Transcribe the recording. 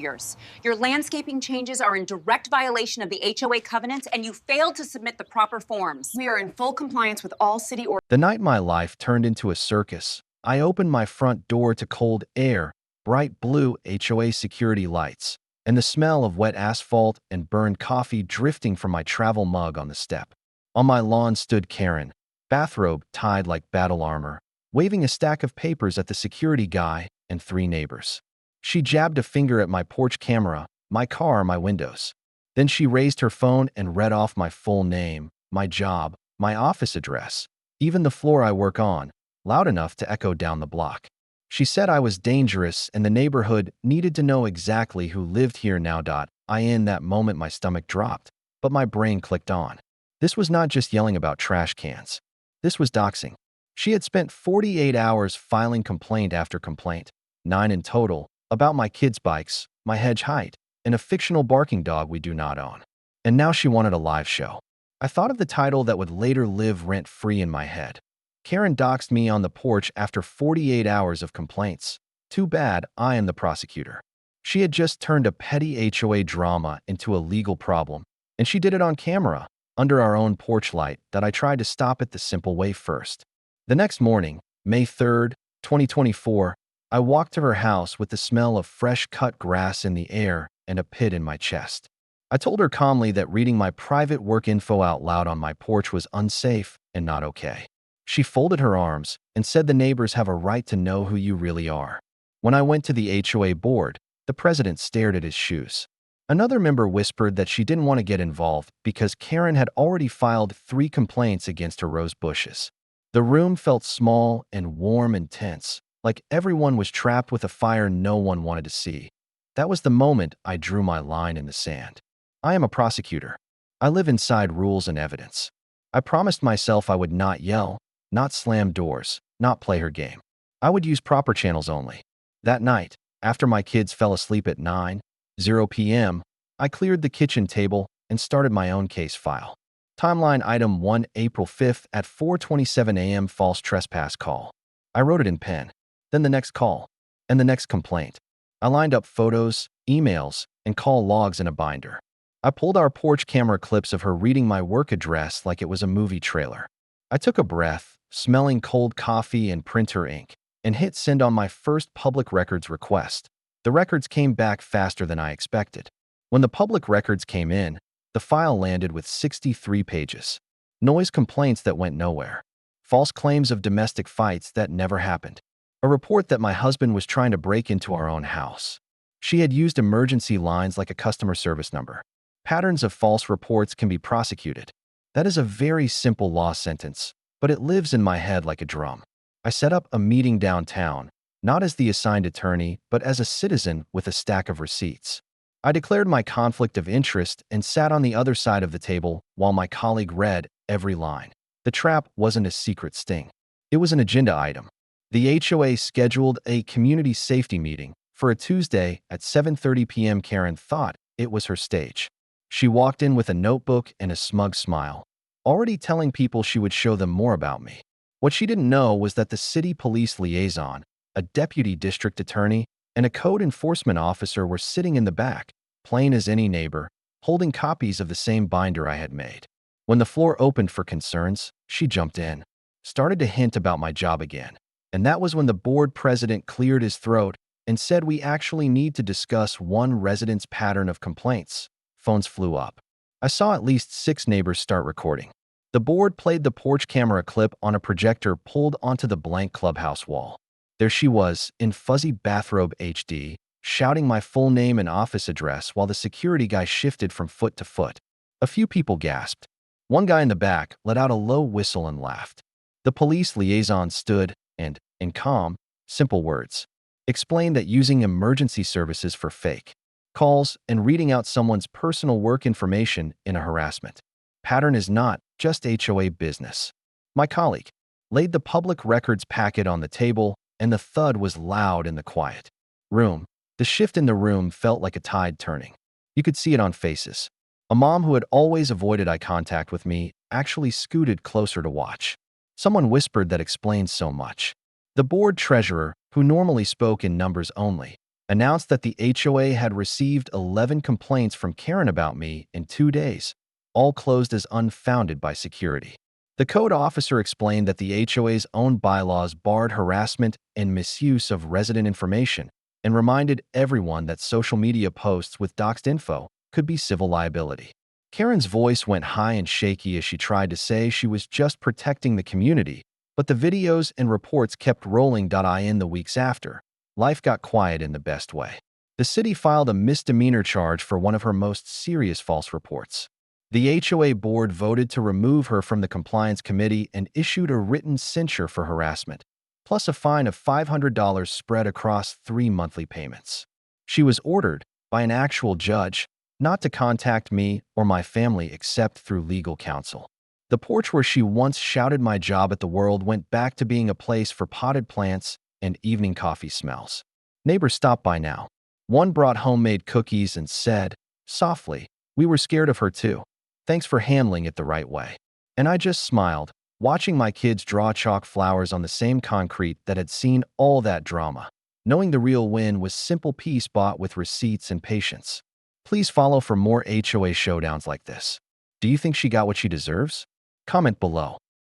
years. Your landscaping changes are in direct violation of the HOA covenants, and you failed to submit the proper forms. We are in full compliance with all city orders. The night my life turned into a circus, I opened my front door to cold air, bright blue HOA security lights, and the smell of wet asphalt and burned coffee drifting from my travel mug on the step. On my lawn stood Karen, bathrobe tied like battle armor, waving a stack of papers at the security guy and 3 neighbors. She jabbed a finger at my porch camera, my car, my windows. Then she raised her phone and read off my full name, my job, my office address, even the floor I work on, loud enough to echo down the block. She said I was dangerous and the neighborhood needed to know exactly who lived here now. In that moment my stomach dropped, but my brain clicked on. This was not just yelling about trash cans. This was doxing. She had spent 48 hours filing complaint after complaint, 9 in total, about my kids' bikes, my hedge height, and a fictional barking dog we do not own. And now she wanted a live show. I thought of the title that would later live rent-free in my head. Karen doxed me on the porch after 48 hours of complaints. Too bad I am the prosecutor. She had just turned a petty HOA drama into a legal problem, and she did it on camera, under our own porch light that I tried to stop it the simple way first. The next morning, May 3rd, 2024, I walked to her house with the smell of fresh cut grass in the air and a pit in my chest. I told her calmly that reading my private work info out loud on my porch was unsafe and not okay. She folded her arms and said the neighbors have a right to know who you really are. When I went to the HOA board, the president stared at his shoes. Another member whispered that she didn't want to get involved because Karen had already filed 3 complaints against her rose bushes. The room felt small and warm and tense, like everyone was trapped with a fire no one wanted to see. That was the moment I drew my line in the sand. I am a prosecutor. I live inside rules and evidence. I promised myself I would not yell, not slam doors, not play her game. I would use proper channels only. That night, after my kids fell asleep at 9:00 p.m., I cleared the kitchen table and started my own case file. Timeline Item 1, April 5th at 4:27 a.m. False trespass call. I wrote it in pen. Then the next call, and the next complaint. I lined up photos, emails, and call logs in a binder. I pulled our porch camera clips of her reading my work address like it was a movie trailer. I took a breath, smelling cold coffee and printer ink, and hit send on my first public records request. The records came back faster than I expected. When the public records came in, the file landed with 63 pages. Noise complaints that went nowhere. False claims of domestic fights that never happened. A report that my husband was trying to break into our own house. She had used emergency lines like a customer service number. Patterns of false reports can be prosecuted. That is a very simple law sentence, but it lives in my head like a drum. I set up a meeting downtown, not as the assigned attorney, but as a citizen with a stack of receipts. I declared my conflict of interest and sat on the other side of the table while my colleague read every line. The trap wasn't a secret sting. It was an agenda item. The HOA scheduled a community safety meeting for a Tuesday at 7:30 p.m. Karen thought it was her stage. She walked in with a notebook and a smug smile, already telling people she would show them more about me. What she didn't know was that the city police liaison, a deputy district attorney, and a code enforcement officer were sitting in the back, plain as any neighbor, holding copies of the same binder I had made. When the floor opened for concerns, she jumped in, started to hint about my job again. And that was when the board president cleared his throat and said we actually need to discuss one resident's pattern of complaints. Phones flew up. I saw at least 6 neighbors start recording. The board played the porch camera clip on a projector pulled onto the blank clubhouse wall. There she was, in fuzzy bathrobe HD, shouting my full name and office address while the security guy shifted from foot to foot. A few people gasped. One guy in the back let out a low whistle and laughed. The police liaison stood and, in calm, simple words, explained that using emergency services for fake calls and reading out someone's personal work information in a harassment pattern is not just HOA business. My colleague laid the public records packet on the table, and the thud was loud in the quiet room. The shift in the room felt like a tide turning. You could see it on faces. A mom who had always avoided eye contact with me actually scooted closer to watch. Someone whispered that explained so much. The board treasurer, who normally spoke in numbers only, announced that the HOA had received 11 complaints from Karen about me in 2 days, all closed as unfounded by security. The code officer explained that the HOA's own bylaws barred harassment and misuse of resident information and reminded everyone that social media posts with doxed info could be civil liability. Karen's voice went high and shaky as she tried to say she was just protecting the community, but the videos and reports kept rolling. In the weeks after, life got quiet in the best way. The city filed a misdemeanor charge for one of her most serious false reports. The HOA board voted to remove her from the compliance committee and issued a written censure for harassment, plus a fine of $500 spread across 3 monthly payments. She was ordered, by an actual judge, not to contact me or my family except through legal counsel. The porch where she once shouted my job at the world went back to being a place for potted plants and evening coffee smells. Neighbors stopped by now. One brought homemade cookies and said, softly, "We were scared of her too. Thanks for handling it the right way." And I just smiled, watching my kids draw chalk flowers on the same concrete that had seen all that drama, knowing the real win was simple peace bought with receipts and patience. Please follow for more HOA showdowns like this. Do you think she got what she deserves? Comment below.